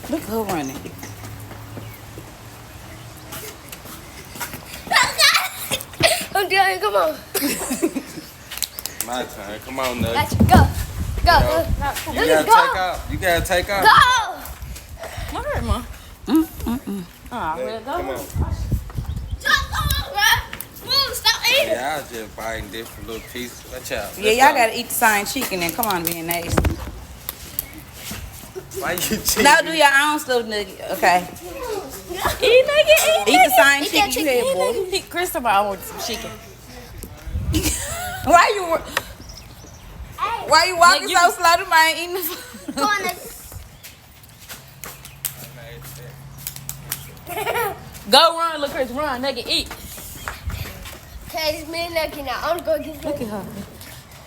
Look at her running. I'm doing. Come on. My turn. Come on, Nugget. Gotcha. Go. Go. You gotta take off. You gotta take off. Go. What hurt, Mom? Come on. Come on, bro. Move. Stop eating. Yeah, I was just biting different little pieces. Watch out. Yeah, y'all gotta eat the same chicken and come on, being nasty. Why you cheating? Now do your own stuff, Nugget. Okay. Eat, nigga, Eat the same chicken you had, boy. Christopher, I want some chicken. Why you walking Nigga, so slow to my eating the food? Go on, nigga. Go run, look, Chris, run, nigga, eat. Okay, it's me and Nugget now. I'm gonna go get Look at her.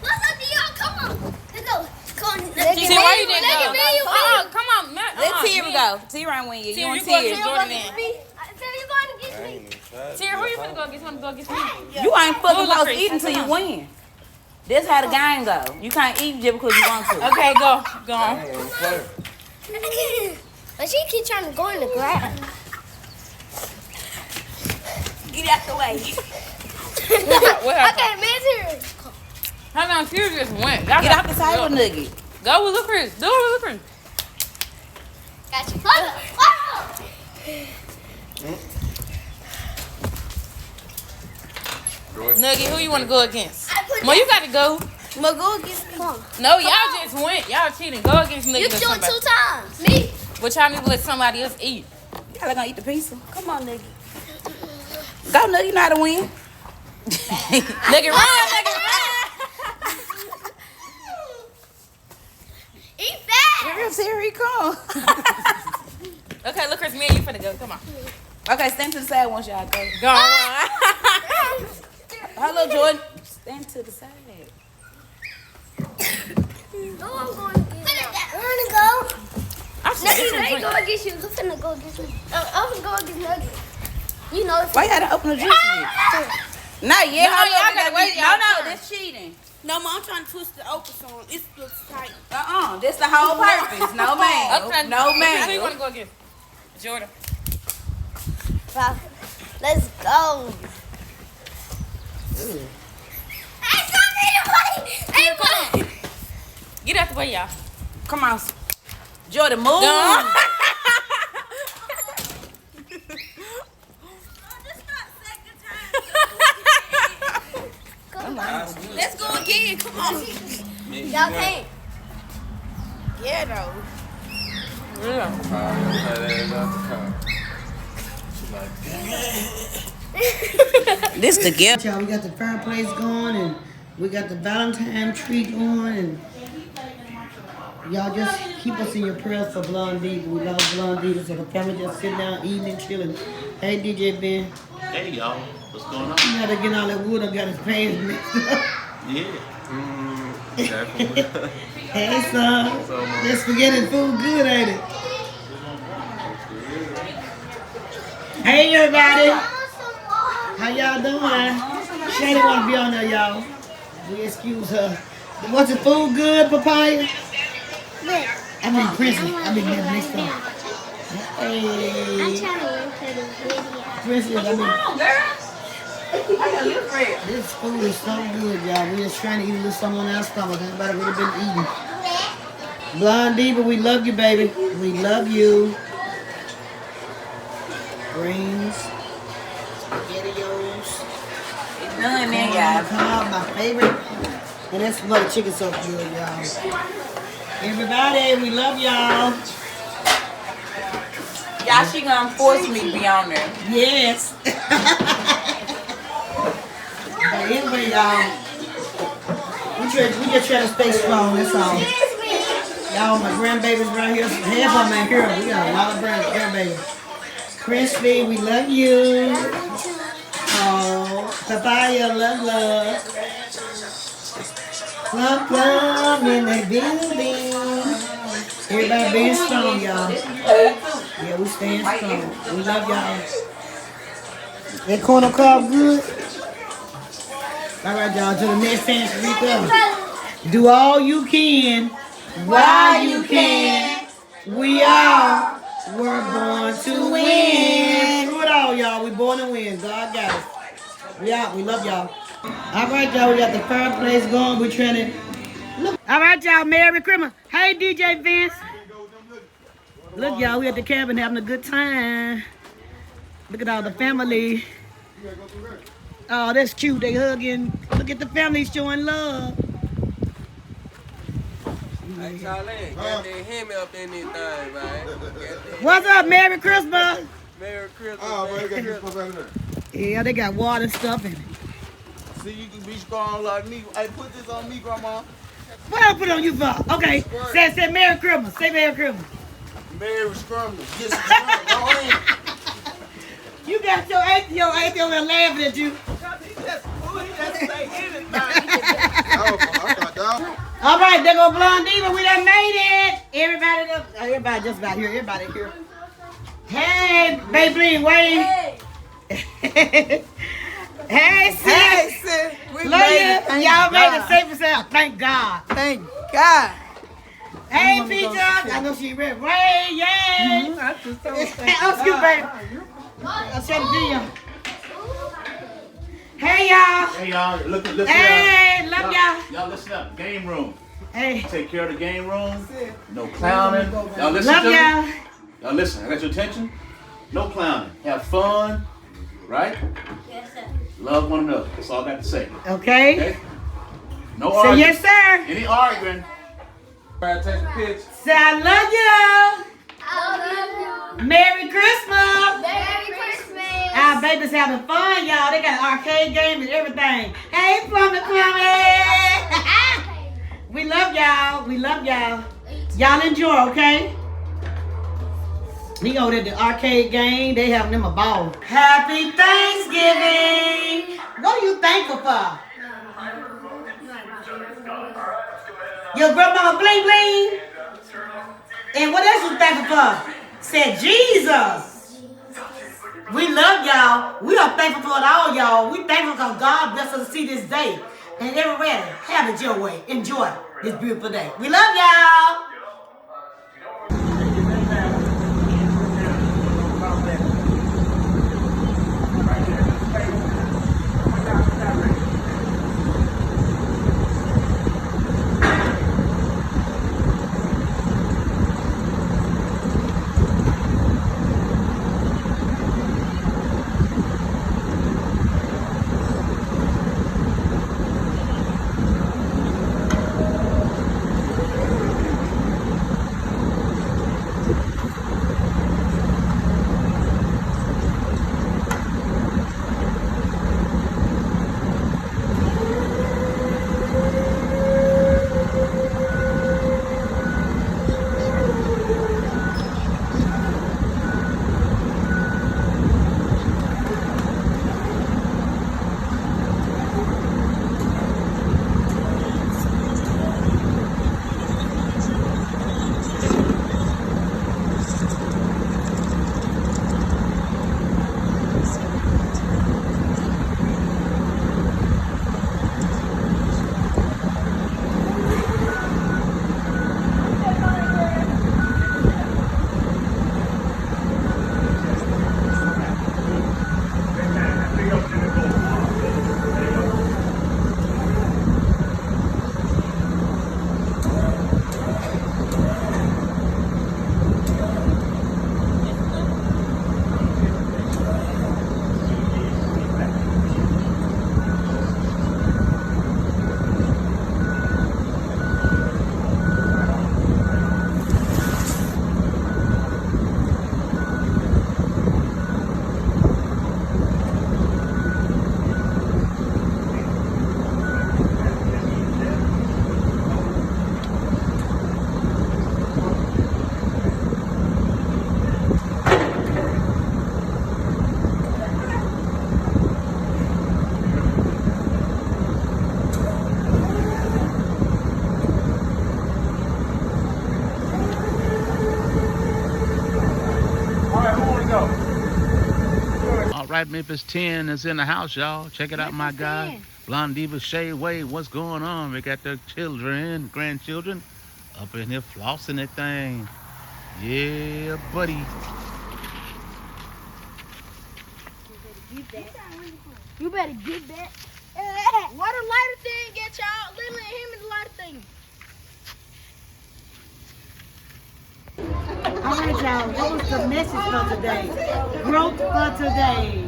What's up to y'all? Come on. Let's go. Come on. See, why you didn't go? Come on, man. Let Tira go. Tira win you. You want Tira, Tira? you Jordan in. you going to get I me? ain't even tried. Tira, who you finna go get? You wanna go get me? You ain't fucking Who look supposed to crazy? eat until you win. That's how the game go. You can't eat just because you want to. Okay, go. Go I on. ain't even play. But she keep trying to go in the grass. Get out the way. What happened? Okay, man's here. Hold on, Tira just went. Get off the table, Nugget. Go with Lil Chris. Do it with Lil Chris. Gotcha. Nugget, who you wanna go against? Well, you gotta go. Well, go against me. Come on. No, y'all just went. Y'all cheating. Go against Nugget. You or can do it somebody. 2 times. Me. But y'all need to let somebody else eat. Y'all gonna eat the pizza. Come on, Nugget. Go, Nugget. You know how to win. Nugget, run, Nugget, run. Eat that. Here he come. Okay, look, Chris, me and you finna go. Come on. Okay, stand to the side once y'all go. Go on. Hello, Jordan. Stand to the side. Oh, I'm going to get that. I'm going to go. I'm Nugget, let me go against you. Who's finna go against me? I'm finna go against Nugget. You know it's Why you gotta open the juice? Not yet. No, Hold on, y'all gotta wait. No, Y'all no, turn. that's cheating. No, Mom, I'm trying to twist it open so it looks tight. That's the whole purpose. No, man. Okay. No, Who you man. wanna go against? Jordan. Let's go. Hey, stop eating. Hey, what? Get out the way, y'all. Come on. Jordan, move. Go. Let's go again. Come on. Y'all can't. Yeah, though. Yeah. This together. Y'all, we got the fireplace going and we got the Valentine tree going and y'all just keep us in your prayers for Blonde Diva. We love Blonde Diva, so the family just sitting down eating and chilling. Hey DJ Ben. Hey y'all, what's going on? You gotta get all that wood. I got his pants mixed up. Yeah. Hey son. This spaghetti food good, ain't it? Hey everybody. How y'all doing? Shady wanna be on there, y'all. We excuse her. Was the food good, Papaya? I mean Princess. I mean mixed up. Hey. I'm trying to wait for the video. Princess, I mean. This food is so good, y'all. We just trying to eat a little something on our stomach. Everybody really been eating. Blonde Diva, we love you, baby. We love you. Greens. SpaghettiOs. None there, Corn on y'all. the cob, my favorite. And that's what the chicken so good, y'all. Everybody, we love y'all. Y'all, she gonna force me to be on there. Yes. But anyway, y'all, we just try to stay strong, that's all. Y'all, my grandbabies right here, half of them ain't here. We got a lot of grandbabies. Crispy, we love you. Oh, Papaya, love. Plum in the building. Everybody being strong, y'all. Yeah, we staying strong. We love y'all. That corner cob good? All right, y'all. To the next chance to do all you can while you can We all were born to win. Through it all, y'all. We born to win. God got us. We out. We love y'all. All right, y'all. We got the fireplace going. We're trying to look. All right, y'all. Merry Christmas. Hey, DJ Vince. Look, y'all. We at the cabin having a good time. Look at all the family. Oh, that's cute. They hugging. Look at the family showing love. Hey, Charlene, got that Hemi up in this thing, man. What's up? Merry Christmas. Merry Christmas. Oh, Merry man, you got Christmas. this stuff out there. Yeah, they got water and stuff in it. See, you can be strong like me. Hey, put this on me, Grandma. What I put on you for? Okay. Say Merry Christmas. Say Merry Christmas. Merry Scrumble. Get some scrum. Go ahead. You got your auntie over there laughing at you. All right, there go Blonde Diva. We done made it. Everybody just about here. Everybody here. Hey, baby Bling, wave. Hey, sis. Hey, sis. We Love made you. it. Thank Y'all made it God. safe and sound. Thank God. Thank God. Hey, Peaches. I know she ready. Ray, yay. I just don't Oh, excuse me, baby. I'll show the video. Hey, y'all. Hey, y'all. Listen Hey, up. love y'all. Y'all listen up. Game room. Hey, Take care of the game room. No clowning. Y'all listen love to me? y'all. Y'all listen. I got your attention. No clowning. Have fun. Right? Yes, sir. Love one another. That's all I got to say. Okay. Okay? No Say arguing. yes, sir. Any arguing. Take a picture. Say I love you. I love you. Merry Christmas. Merry Christmas. Our babies having fun, y'all. They got an arcade game and everything. Hey, Plummy. We love y'all. We love y'all. Y'all enjoy, okay? We go to the arcade game. They having them a ball. Happy Thanksgiving. What are you thankful for? Your grandmama Bling Bling. And what else you thankful for? Said Jesus. We love y'all. We are thankful for it all, y'all. We thankful because God blessed us to see this day. And everybody, have it your way. Enjoy this beautiful day. We love y'all. Right, Memphis 10 is in the house, y'all. Check it out, my guy. Blonde Diva Shay Way. What's going on? We got the children, grandchildren up in here flossing that thing. Yeah, buddy. You better get that. What a lighter thing get y'all. Lily and him is the lighter thing. All right, y'all. What was the message for today? Growth for today.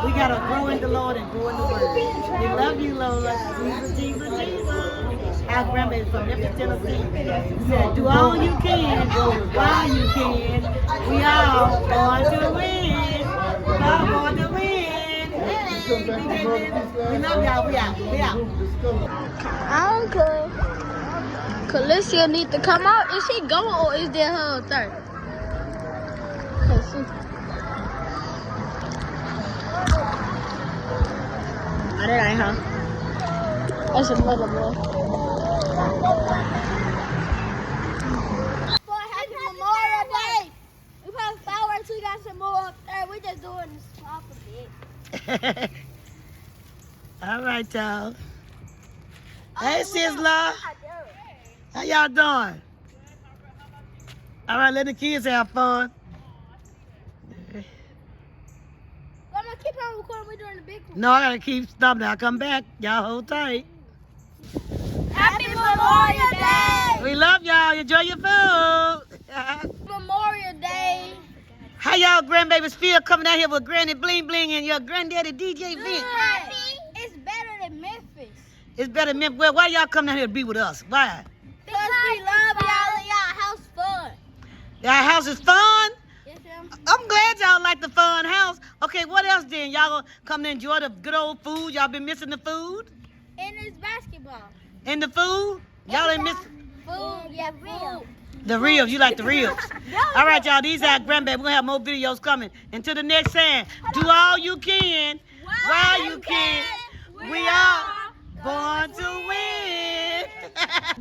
We got to grow in the Lord and grow in the Word. We love you, Lord. Jesus, Jesus, Jesus. Our grandbaby from Memphis, Tennessee said, do all you can, while you can. We all born to win. We all born to win. Hey, we love y'all. We out. We out. Uncle. Calicia need to come out. Is she going or is that her third? Oh, that ain't her. That's another boy. For Happy Memorial Day. We put fireworks. We got some more up there. We just doing this off a bit. All right, y'all. Hey, Sizzler. How y'all doing? All right, let the kids have fun. I'm gonna keep on recording. We're doing the big one. No, I gotta keep stopping. I'll come back. Y'all hold tight. Happy Memorial Day. We love y'all. Enjoy your food. Memorial Day. How y'all grandbabies feel coming out here with Granny Bling Bling and your granddaddy DJ Vince? Happy. It's better than Memphis. It's better than Memphis. Well, why y'all come down here to be with us? Why? Because we love y'all and y'all house fun. Y'all house is fun? Yes, ma'am. I'm glad y'all like the fun house. Okay, what else then? Y'all gonna come to enjoy the good old food? Y'all been missing the food? And it's basketball. And the food? Y'all ain't missing Food, yeah, real. the ribs. You like the ribs. All right, y'all. These are grandbaby. We're gonna have more videos coming. Until the next time, do all you can while you can. We are born to win.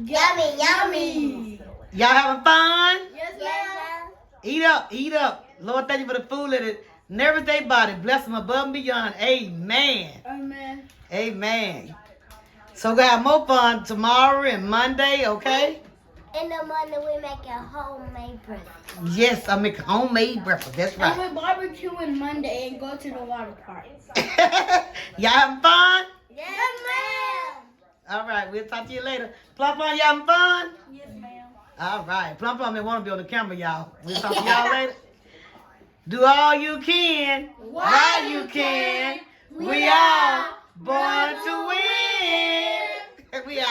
Yummy, yummy. Y'all having fun? Yes, ma'am. Eat up, eat up. Lord, thank you for the food. Let it nourish their body. Bless them above and beyond. Amen. Amen. Amen. So we have more fun tomorrow and Monday, okay? In the morning, we make a homemade breakfast. Yes, I make homemade breakfast. That's right. And we're barbecuing Monday and go to the water park. Y'all having fun? Yes, ma'am. All right, we'll talk to you later. Plum Plum, y'all having fun? Yes, ma'am. All right. Plum Plum didn't want to be on the camera, y'all. We'll talk to y'all later. Do all you can while you can. We are born to win. We are.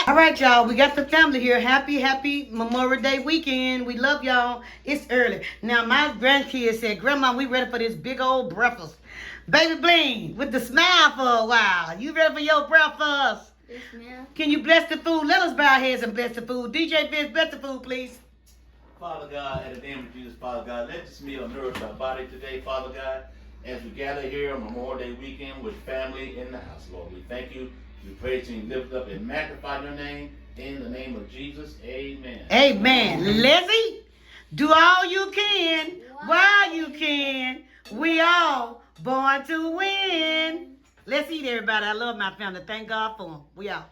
All right, y'all. We got the family here. Happy Memorial Day weekend. We love y'all. It's early. Now, my grandkids said, Grandma, we ready for this big old breakfast. Baby Bling, with the smile for a while. You ready for your breakfast? Yes, ma'am. Can you bless the food? Let us bow our heads and bless the food. DJ Vince, bless the food, please. Father God, in the name of Jesus, Father God, let this meal nourish our body today, Father God, as we gather here on Memorial Day weekend with family in the house, Lord. We thank you, we praise you, and lift up and magnify your name. In the name of Jesus, amen. Amen. Lizzie, do all you can while you can. We all born to win. Let's eat, everybody. I love my family. Thank God for them. We out.